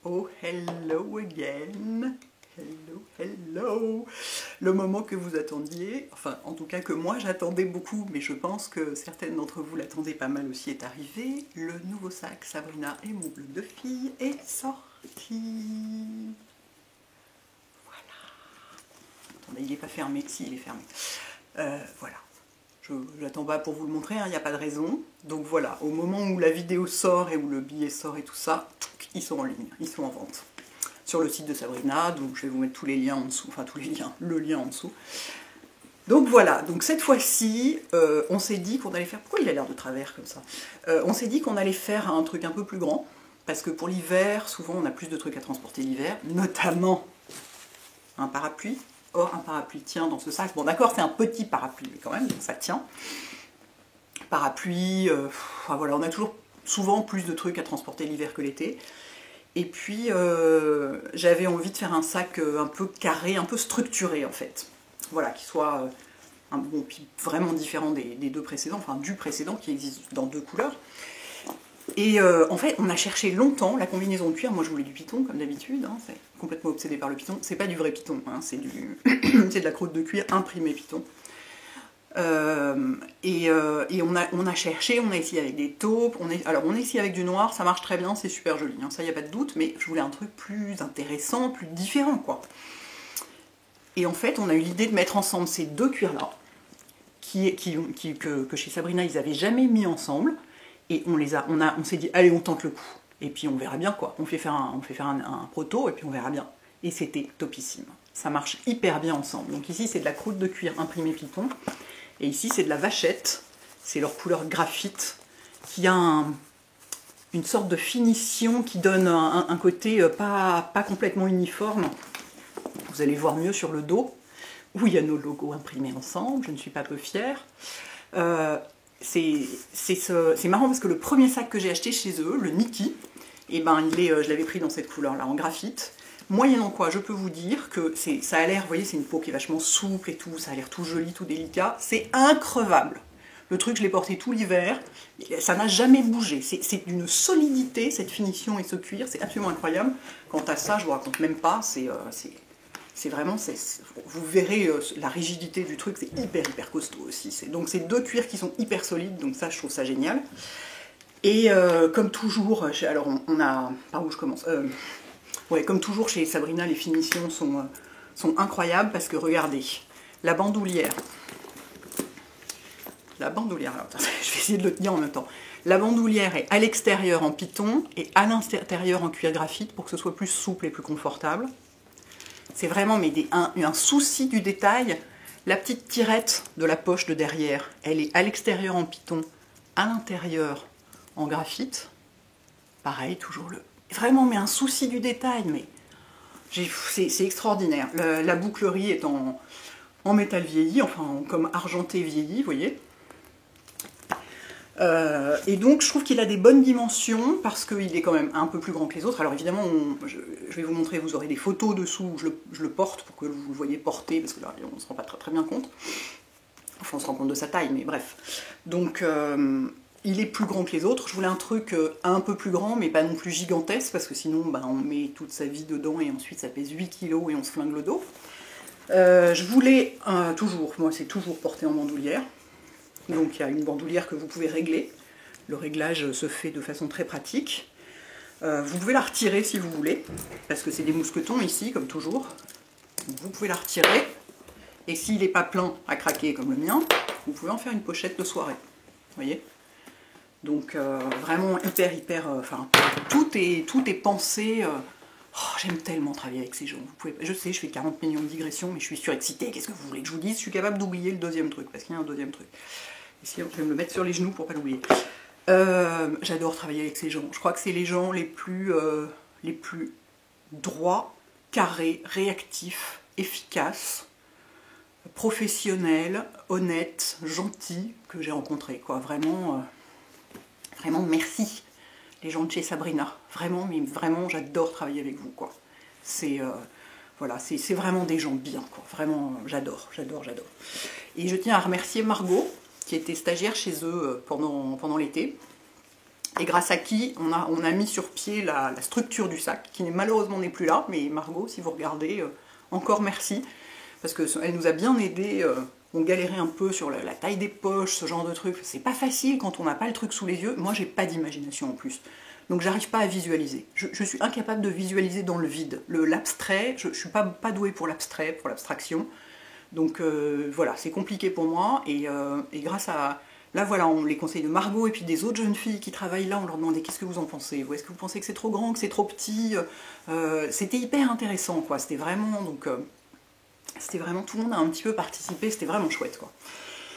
Oh, hello again. Hello, hello. Le moment que vous attendiez, enfin en tout cas que moi j'attendais beaucoup, mais je pense que certaines d'entre vous l'attendaient pas mal aussi, est arrivé. Le nouveau sac Sabrina et mon blog de fille est sorti. Voilà. Attendez, il n'est pas fermé. Si, il est fermé. Voilà. Je n'attends pas pour vous le montrer, il n'y a pas de raison. Donc voilà, au moment où la vidéo sort et où le billet sort et tout ça, ils sont en ligne, ils sont en vente. Sur le site de Sabrina, donc je vais vous mettre tous les liens en dessous, enfin tous les liens, le lien en dessous. Donc voilà, donc cette fois-ci, on s'est dit qu'on allait faire... Pourquoi il a l'air de travers comme ça? On s'est dit qu'on allait faire un truc un peu plus grand, parce que pour l'hiver, souvent on a plus de trucs à transporter l'hiver, notamment un parapluie. Or, un parapluie tient dans ce sac. Bon, d'accord, c'est un petit parapluie, mais quand même, donc ça tient. Parapluie, enfin, voilà, on a toujours souvent plus de trucs à transporter l'hiver que l'été. Et puis, j'avais envie de faire un sac un peu carré, un peu structuré, en fait. Voilà, qui soit bon, vraiment différent des deux précédents, enfin du précédent, qui existe dans deux couleurs. Et en fait, on a cherché longtemps la combinaison de cuir. Moi, je voulais du python, comme d'habitude. Hein, c'est complètement obsédé par le python. C'est pas du vrai python, hein, c'est de la croûte de cuir imprimée python. Et on a cherché, on a essayé avec des taupes. Alors, on a essayé avec du noir, ça marche très bien, c'est super joli. Hein, ça, y a pas de doute. Mais je voulais un truc plus intéressant, plus différent, quoi. Et en fait, on a eu l'idée de mettre ensemble ces deux cuirs-là, que chez Sabrina, ils n'avaient jamais mis ensemble. Et on s'est dit, allez, on tente le coup. Et puis on verra bien quoi. On fait faire un proto et puis on verra bien. Et c'était topissime. Ça marche hyper bien ensemble. Donc ici, c'est de la croûte de cuir imprimée python. Et ici, c'est de la vachette. C'est leur couleur graphite qui a une sorte de finition qui donne un côté pas complètement uniforme. Vous allez voir mieux sur le dos, où il y a nos logos imprimés ensemble. Je ne suis pas peu fière. C'est marrant parce que le premier sac que j'ai acheté chez eux, le Niki, eh ben, je l'avais pris dans cette couleur-là, en graphite. Moyennant quoi, je peux vous dire que ça a l'air, vous voyez, c'est une peau qui est vachement souple et tout, ça a l'air tout joli, tout délicat. C'est increvable. Le truc, je l'ai porté tout l'hiver, ça n'a jamais bougé. C'est d'une solidité, cette finition et ce cuir, c'est absolument incroyable. Quant à ça, je vous raconte même pas, c'est vraiment, vous verrez la rigidité du truc, c'est hyper costaud aussi. Donc c'est deux cuirs qui sont hyper solides, donc ça je trouve ça génial. Et comme toujours, alors on a, par où je commence ouais, comme toujours chez Sabrina, les finitions sont incroyables parce que regardez, la bandoulière, alors, je vais essayer de le tenir en même temps. La bandoulière est à l'extérieur en python et à l'intérieur en cuir graphite pour que ce soit plus souple et plus confortable. C'est vraiment un souci du détail. La petite tirette de la poche de derrière, elle est à l'extérieur en python, à l'intérieur en graphite. Pareil, toujours vraiment, mais un souci du détail, mais c'est extraordinaire. La bouclerie est en métal vieilli, enfin comme argenté vieilli, vous voyez. Et donc je trouve qu'il a des bonnes dimensions parce qu'il est quand même un peu plus grand que les autres. Alors évidemment, je vais vous montrer, vous aurez des photos dessous où je le porte pour que vous le voyez porter, parce que là on ne se rend pas très bien compte. Enfin on se rend compte de sa taille, mais bref. Donc il est plus grand que les autres. Je voulais un truc un peu plus grand, mais pas non plus gigantesque, parce que sinon bah, on met toute sa vie dedans et ensuite ça pèse 8 kg et on se flingue le dos. Je voulais toujours, moi c'est toujours porté en bandoulière. Donc il y a une bandoulière que vous pouvez régler. Le réglage se fait de façon très pratique. Vous pouvez la retirer si vous voulez, parce que c'est des mousquetons ici, comme toujours. Donc, vous pouvez la retirer. Et s'il n'est pas plein à craquer comme le mien, vous pouvez en faire une pochette de soirée. Vous voyez? Donc vraiment hyper... Enfin, tout est pensé... Oh, j'aime tellement travailler avec ces gens. Je sais, je fais 40 millions de digressions, mais je suis surexcitée. Qu'est-ce que vous voulez que je vous dise? Je suis capable d'oublier le deuxième truc, parce qu'il y a un deuxième truc. Ici, je vais me le mettre sur les genoux pour pas l'oublier. J'adore travailler avec ces gens. Je crois que c'est les gens les plus droits, carrés, réactifs, efficaces, professionnels, honnêtes, gentils que j'ai rencontrés. Quoi. Vraiment, vraiment merci les gens de chez Sabrina. Vraiment, mais vraiment, j'adore travailler avec vous. Quoi. Voilà, c'est vraiment des gens bien. Quoi. Vraiment, j'adore. Et je tiens à remercier Margot, qui était stagiaire chez eux pendant l'été, et grâce à qui on a mis sur pied la structure du sac, qui malheureusement n'est plus là, mais Margot, si vous regardez, encore merci, parce qu'elle nous a bien aidé. On galérait un peu sur la taille des poches, ce genre de truc. C'est pas facile quand on n'a pas le truc sous les yeux. Moi, j'ai pas d'imagination en plus. Donc, j'arrive pas à visualiser. Je suis incapable de visualiser dans le vide. L'abstrait, je suis pas douée pour l'abstrait, pour l'abstraction. Donc, voilà, c'est compliqué pour moi. Et grâce à... Là, voilà, on les conseils de Margot et puis des autres jeunes filles qui travaillent là, on leur demandait qu'est-ce que vous en pensez, ou est-ce que vous pensez que c'est trop grand, que c'est trop petit. C'était hyper intéressant, quoi. C'était vraiment... Donc, c'était vraiment, tout le monde a un petit peu participé, c'était vraiment chouette, quoi.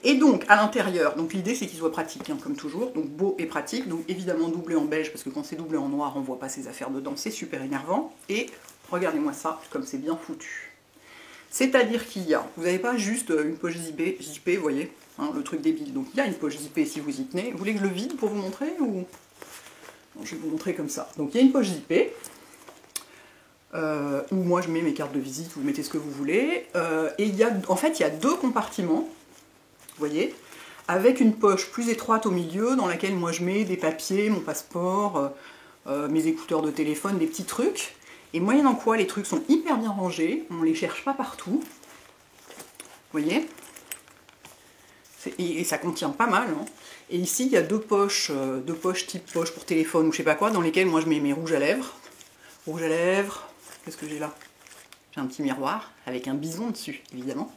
Et donc, à l'intérieur, donc l'idée c'est qu'il soit pratique, hein, comme toujours, donc beau et pratique, donc évidemment doublé en beige, parce que quand c'est doublé en noir, on voit pas ses affaires dedans, c'est super énervant, et regardez-moi ça, comme c'est bien foutu. C'est-à-dire qu'il y a, vous n'avez pas juste une poche zippée, vous voyez, hein, le truc débile, donc il y a une poche zippée si vous y tenez. Vous voulez que je le vide pour vous montrer, ou... Non, je vais vous montrer comme ça. Donc il y a une poche zippée, où moi je mets mes cartes de visite, vous mettez ce que vous voulez, et en fait il y a deux compartiments, vous voyez, avec une poche plus étroite au milieu dans laquelle moi je mets des papiers, mon passeport, mes écouteurs de téléphone, des petits trucs, et moyennant quoi les trucs sont hyper bien rangés, on les cherche pas partout, vous voyez, et ça contient pas mal, hein. Et ici il y a deux poches type poche pour téléphone ou je sais pas quoi, dans lesquelles moi je mets mes rouges à lèvres, qu'est-ce que j'ai là? J'ai un petit miroir avec un bison dessus, évidemment.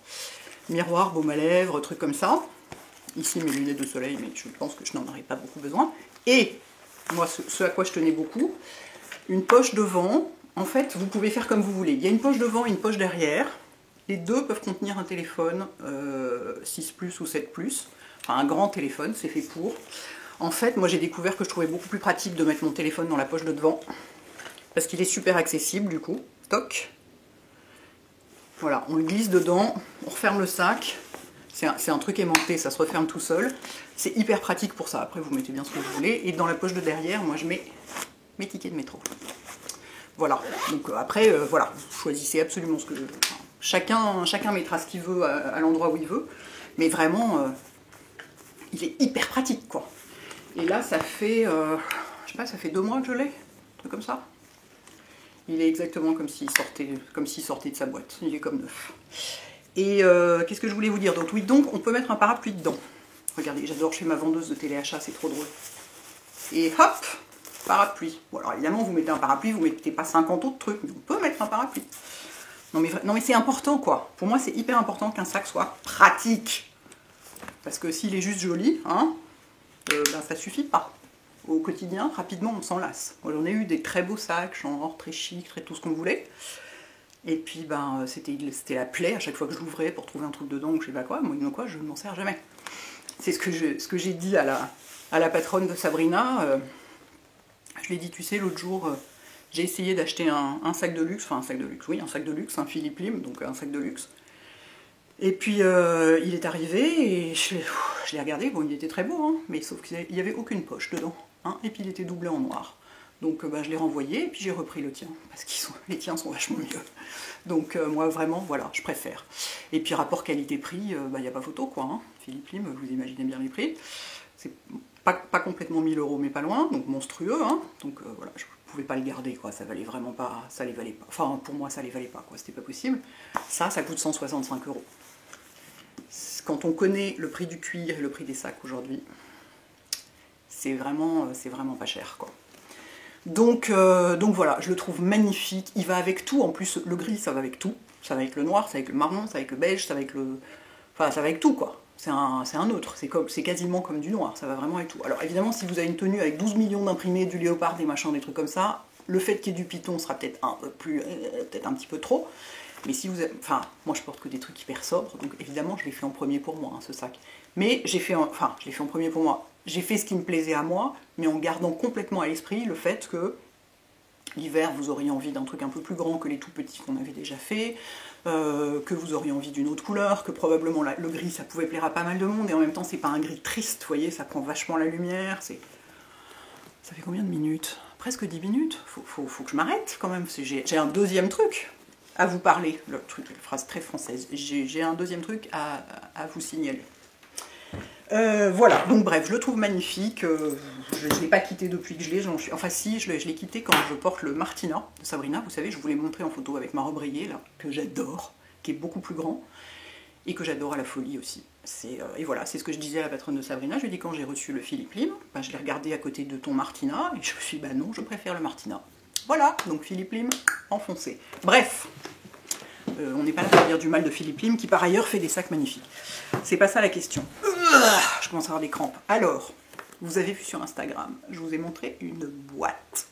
Miroir, baume à lèvres, trucs comme ça. Ici, mes lunettes de soleil, mais je pense que je n'en aurai pas beaucoup besoin. Et, moi, ce à quoi je tenais beaucoup, une poche devant. En fait, vous pouvez faire comme vous voulez. Il y a une poche devant et une poche derrière. Les deux peuvent contenir un téléphone 6 Plus ou 7 Plus. Enfin, un grand téléphone, c'est fait pour. En fait, moi, j'ai découvert que je trouvais beaucoup plus pratique de mettre mon téléphone dans la poche de devant. Parce qu'il est super accessible du coup, toc. Voilà, on le glisse dedans, on referme le sac. C'est un truc aimanté, ça se referme tout seul. C'est hyper pratique pour ça, après vous mettez bien ce que vous voulez. Et dans la poche de derrière, moi je mets mes tickets de métro. Voilà, donc après, voilà, vous choisissez absolument ce que... Enfin, chacun mettra ce qu'il veut à l'endroit où il veut. Mais vraiment, il est hyper pratique, quoi. Et là, ça fait, je sais pas, ça fait 2 mois que je l'ai, un truc comme ça. Il est exactement comme s'il sortait de sa boîte. Il est comme neuf. Et qu'est-ce que je voulais vous dire? Donc oui, donc on peut mettre un parapluie dedans. Regardez, j'adore, je fais ma vendeuse de téléachat, c'est trop drôle. Et hop, parapluie. Bon alors évidemment, vous mettez un parapluie, vous mettez pas 50 autres trucs, mais on peut mettre un parapluie. Non mais c'est important, quoi. Pour moi, c'est hyper important qu'un sac soit pratique. Parce que s'il est juste joli, hein, ben, ça suffit pas. Au quotidien, rapidement, on s'en lasse. Moi, j'en ai eu des très beaux sacs, genre très chic, très tout ce qu'on voulait. Et puis, ben, c'était la plaie à chaque fois que je l'ouvrais pour trouver un truc dedans ou je sais pas quoi. Moi, quoi, je ne m'en sers jamais. C'est ce que j'ai dit à la patronne de Sabrina. Je lui ai dit, tu sais, l'autre jour, j'ai essayé d'acheter un sac de luxe, enfin un sac de luxe, oui, un sac de luxe, un Philippe Lim, donc un sac de luxe. Et puis il est arrivé et je l'ai regardé, bon il était très beau, hein, mais sauf qu'il n'y avait aucune poche dedans, hein, et puis il était doublé en noir. Donc bah, je l'ai renvoyé et puis j'ai repris le tien, parce que les tiens sont vachement mieux. Donc moi vraiment, voilà, je préfère. Et puis rapport qualité-prix, bah, il n'y a pas photo quoi, hein. Philippe Lim, vous imaginez bien les prix. C'est pas complètement 1000 €, mais pas loin, donc monstrueux, hein. Donc voilà, je pouvais pas le garder, quoi, ça valait vraiment pas, ça les valait pas. Enfin pour moi ça les valait pas, quoi, c'était pas possible. Ça coûte 165 €. Quand on connaît le prix du cuir et le prix des sacs aujourd'hui, c'est vraiment pas cher, quoi. Donc voilà, je le trouve magnifique, il va avec tout, en plus le gris ça va avec tout, ça va avec le noir, ça va avec le marron, ça va avec le beige, ça va avec le... Enfin ça va avec tout, quoi. C'est un autre, c'est quasiment comme du noir, ça va vraiment avec tout. Alors évidemment si vous avez une tenue avec 12 millions d'imprimés, du léopard, des machins, des trucs comme ça, le fait qu'il y ait du python sera peut-être un peu plus, peut-être un petit peu trop. Mais si vous avez... Enfin, moi je porte que des trucs hyper sobres, donc évidemment je l'ai fait en premier pour moi, hein, ce sac. Mais je l'ai fait en premier pour moi. J'ai fait ce qui me plaisait à moi, mais en gardant complètement à l'esprit le fait que l'hiver vous auriez envie d'un truc un peu plus grand que les tout petits qu'on avait déjà fait, que vous auriez envie d'une autre couleur, que probablement le gris ça pouvait plaire à pas mal de monde, et en même temps c'est pas un gris triste, vous voyez, ça prend vachement la lumière, c'est... Ça fait combien de minutes? Presque 10 minutes, faut que je m'arrête quand même, j'ai un deuxième truc à vous parler, le truc, une phrase très française, j'ai un deuxième truc à vous signaler. Voilà, donc bref, je le trouve magnifique. Je ne l'ai pas quitté depuis que je l'ai. Enfin si, je l'ai quitté quand je porte le Martina de Sabrina. Vous savez, je vous l'ai montré en photo avec ma robe rayée, là, que j'adore, qui est beaucoup plus grand, et que j'adore à la folie aussi. Et voilà, c'est ce que je disais à la patronne de Sabrina. Je lui ai dit quand j'ai reçu le Philippe Lim, ben, je l'ai regardé à côté de ton Martina, et je me suis dit, bah non, je préfère le Martina. Voilà, donc Philippe Lim, enfoncé. Bref, on n'est pas là pour dire du mal de Philippe Lim, qui par ailleurs fait des sacs magnifiques. C'est pas ça la question. Je commence à avoir des crampes. Alors, vous avez vu sur Instagram, je vous ai montré une boîte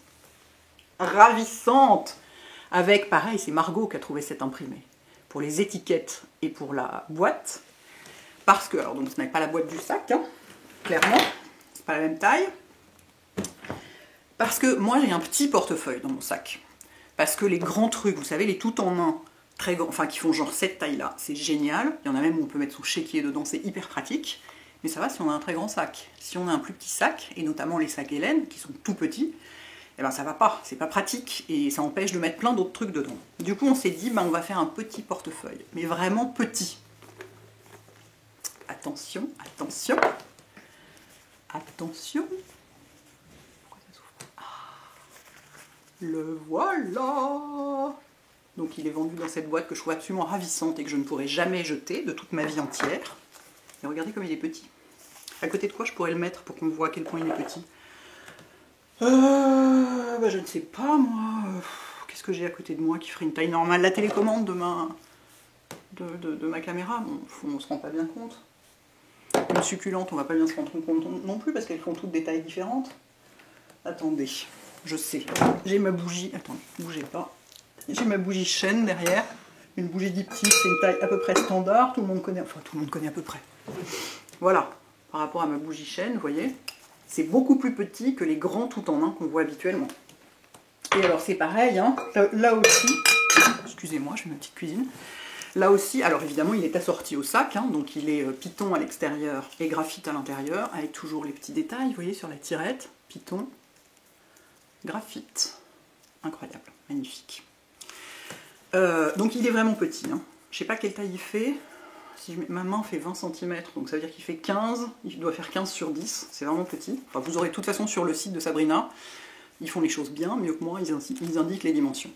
ravissante, avec, pareil, c'est Margot qui a trouvé cette imprimée, pour les étiquettes et pour la boîte, parce que, alors donc ce n'est pas la boîte du sac, hein, clairement, c'est pas la même taille, parce que moi j'ai un petit portefeuille dans mon sac, parce que les grands trucs, vous savez, les tout en main, très grands, enfin qui font genre cette taille-là, c'est génial, il y en a même où on peut mettre son chéquier dedans, c'est hyper pratique, mais ça va si on a un très grand sac. Si on a un plus petit sac, et notamment les sacs Hélène, qui sont tout petits, eh ben ça va pas, c'est pas pratique, et ça empêche de mettre plein d'autres trucs dedans. Du coup on s'est dit, ben, on va faire un petit portefeuille, mais vraiment petit. Attention, attention, attention. Pourquoi ça s'ouvre pas ? Le voilà. Donc il est vendu dans cette boîte que je trouve absolument ravissante et que je ne pourrai jamais jeter de toute ma vie entière. Et regardez comme il est petit. À côté de quoi je pourrais le mettre pour qu'on voit à quel point il est petit ? Bah, je ne sais pas moi. Qu'est-ce que j'ai à côté de moi qui ferait une taille normale ? La télécommande de ma caméra, bon, on ne se rend pas bien compte. Une succulente, on va pas bien se rendre compte non plus parce qu'elles font toutes des tailles différentes. Attendez, je sais. J'ai ma bougie. Attendez, bougez pas. J'ai ma bougie chaîne derrière. Une bougie diptyque, c'est une taille à peu près standard. Tout le monde connaît, enfin tout le monde connaît à peu près. Voilà, par rapport à ma bougie chaîne, vous voyez, c'est beaucoup plus petit que les grands tout en un qu'on voit habituellement. Et alors c'est pareil, hein, là aussi, excusez-moi, je fais ma petite cuisine. Là aussi, alors évidemment il est assorti au sac, hein, donc il est Python à l'extérieur et graphite à l'intérieur, avec toujours les petits détails, vous voyez sur la tirette, Python, graphite, incroyable, magnifique. Donc il est vraiment petit, hein. Je sais pas quelle taille il fait, si ma main fait 20 cm, donc ça veut dire qu'il fait 15, il doit faire 15 sur 10, c'est vraiment petit. Enfin, vous aurez de toute façon sur le site de Sabrina, ils font les choses bien, mieux que moi, ils indiquent les dimensions.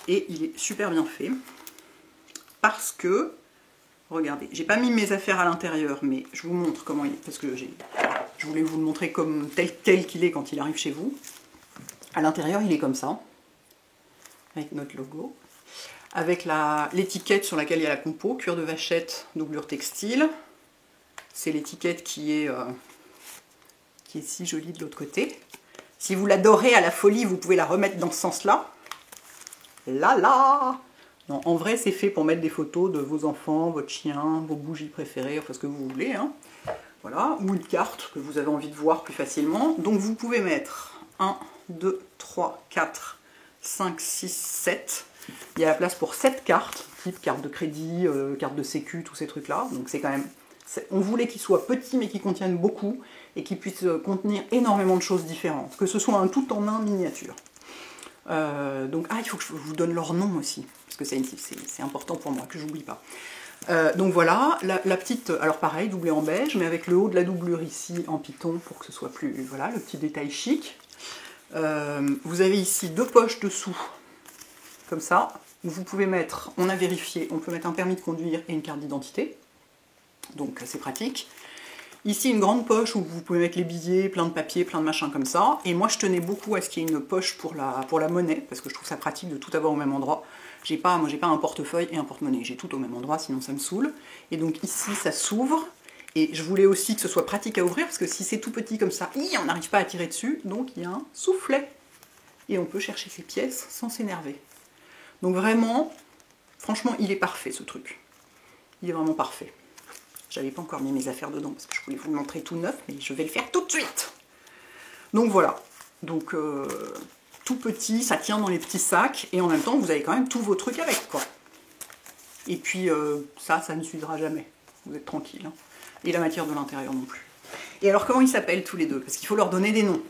Et il est super bien fait, parce que, regardez, j'ai pas mis mes affaires à l'intérieur, mais je vous montre comment il est, parce que je voulais vous le montrer comme tel qu'il est quand il arrive chez vous. À l'intérieur, il est comme ça, avec notre logo, avec l'étiquette sur laquelle il y a la compo, cuir de vachette, doublure textile. C'est l'étiquette qui est si jolie de l'autre côté. Si vous l'adorez à la folie, vous pouvez la remettre dans ce sens-là. Là non, en vrai, c'est fait pour mettre des photos de vos enfants, votre chien, vos bougies préférées, enfin ce que vous voulez. Hein. Voilà, ou une carte que vous avez envie de voir plus facilement. Donc vous pouvez mettre 1, 2, 3, 4, 5, 6, 7. Il y a la place pour 7 cartes, type carte de crédit, carte de sécu, tous ces trucs-là. Donc c'est quand même... On voulait qu'il soit petit mais qu'il contienne beaucoup et qu'il puisse contenir énormément de choses différentes. Que ce soit un tout en un miniature. Donc, il faut que je vous donne leur nom aussi, parce que c'est important pour moi, que j'oublie pas. Donc voilà, la petite, alors pareil, doublée en beige, mais avec le haut de la doublure ici en python pour que ce soit plus, voilà, le petit détail chic. Vous avez ici 2 poches dessous, comme ça, où vous pouvez mettre, on a vérifié, on peut mettre un permis de conduire et une carte d'identité, donc c'est pratique. Ici, une grande poche où vous pouvez mettre les billets, plein de papiers, plein de machins comme ça. Et moi, je tenais beaucoup à ce qu'il y ait une poche pour la monnaie, parce que je trouve ça pratique de tout avoir au même endroit. Moi, j'ai pas un portefeuille et un porte-monnaie. J'ai tout au même endroit, sinon ça me saoule. Et donc ici, ça s'ouvre. Et je voulais aussi que ce soit pratique à ouvrir, parce que si c'est tout petit comme ça, on n'arrive pas à tirer dessus. Donc il y a un soufflet. Et on peut chercher ses pièces sans s'énerver. Donc vraiment, franchement, il est parfait, ce truc. Il est vraiment parfait. J'avais pas encore mis mes affaires dedans parce que je voulais vous le montrer tout neuf, mais je vais le faire tout de suite. Donc voilà, donc tout petit, ça tient dans les petits sacs, et en même temps vous avez quand même tous vos trucs avec, quoi. Et puis ça ne s'usera jamais, vous êtes tranquille. Hein. Et la matière de l'intérieur non plus. Et alors comment ils s'appellent tous les deux? Parce qu'il faut leur donner des noms.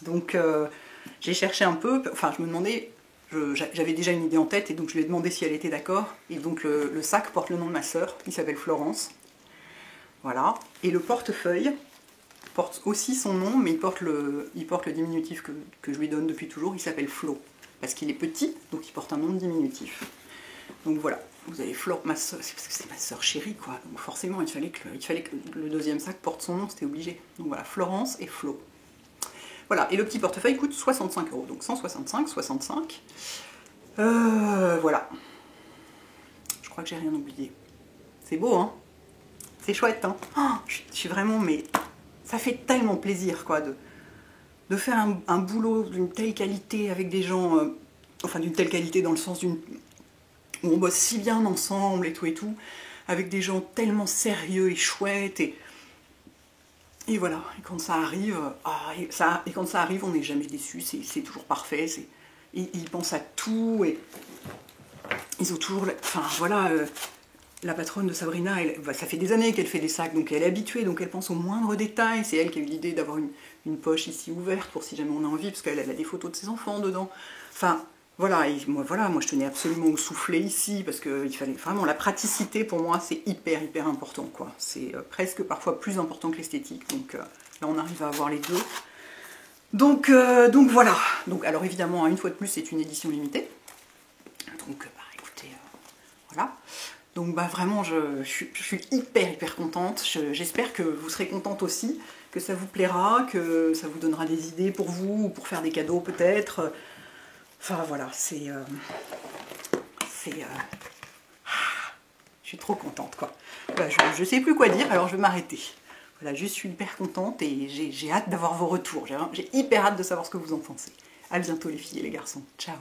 Donc j'ai cherché un peu, enfin je me demandais, j'avais déjà une idée en tête, et donc je lui ai demandé si elle était d'accord. Et donc le sac porte le nom de ma sœur, il s'appelle Florence. Voilà. Et le portefeuille porte aussi son nom, mais il porte le diminutif que je lui donne depuis toujours. Il s'appelle Flo, parce qu'il est petit, donc il porte un nom de diminutif. Donc voilà, vous avez Flo, ma soeur, c'est ma soeur chérie, quoi. Donc forcément, il fallait que le deuxième sac porte son nom, c'était obligé. Donc voilà, Florence et Flo. Voilà, et le petit portefeuille coûte 65 €, donc 165, 65. Voilà. Je crois que j'ai rien oublié. C'est beau, hein? C'est chouette, hein? Oh, je suis vraiment, mais ça fait tellement plaisir, quoi, de faire un boulot d'une telle qualité avec des gens, enfin d'une telle qualité dans le sens où on bosse si bien ensemble et tout, avec des gens tellement sérieux et chouettes, et voilà, et quand ça arrive, quand ça arrive, on n'est jamais déçu, c'est toujours parfait, ils pensent à tout, et ils ont toujours, enfin voilà, la patronne de Sabrina, ça fait des années qu'elle fait des sacs, donc elle est habituée, donc elle pense aux moindres détails. C'est elle qui a eu l'idée d'avoir une poche ici ouverte pour si jamais on a envie, parce qu'elle a des photos de ses enfants dedans. Enfin, voilà, et moi je tenais absolument au soufflet ici, parce qu'il fallait vraiment, la praticité pour moi, c'est hyper important, quoi. C'est presque parfois plus important que l'esthétique, donc là on arrive à avoir les deux. Donc voilà. Donc, alors évidemment, une fois de plus, c'est une édition limitée. Donc, écoutez, voilà. Donc vraiment, je suis hyper contente. J'espère que vous serez contente aussi, que ça vous plaira, que ça vous donnera des idées pour vous, ou pour faire des cadeaux peut-être. Enfin voilà, je suis trop contente, quoi. Voilà, je sais plus quoi dire, alors je vais m'arrêter. Voilà, je suis hyper contente et j'ai hâte d'avoir vos retours. J'ai hyper hâte de savoir ce que vous en pensez. À bientôt les filles et les garçons. Ciao.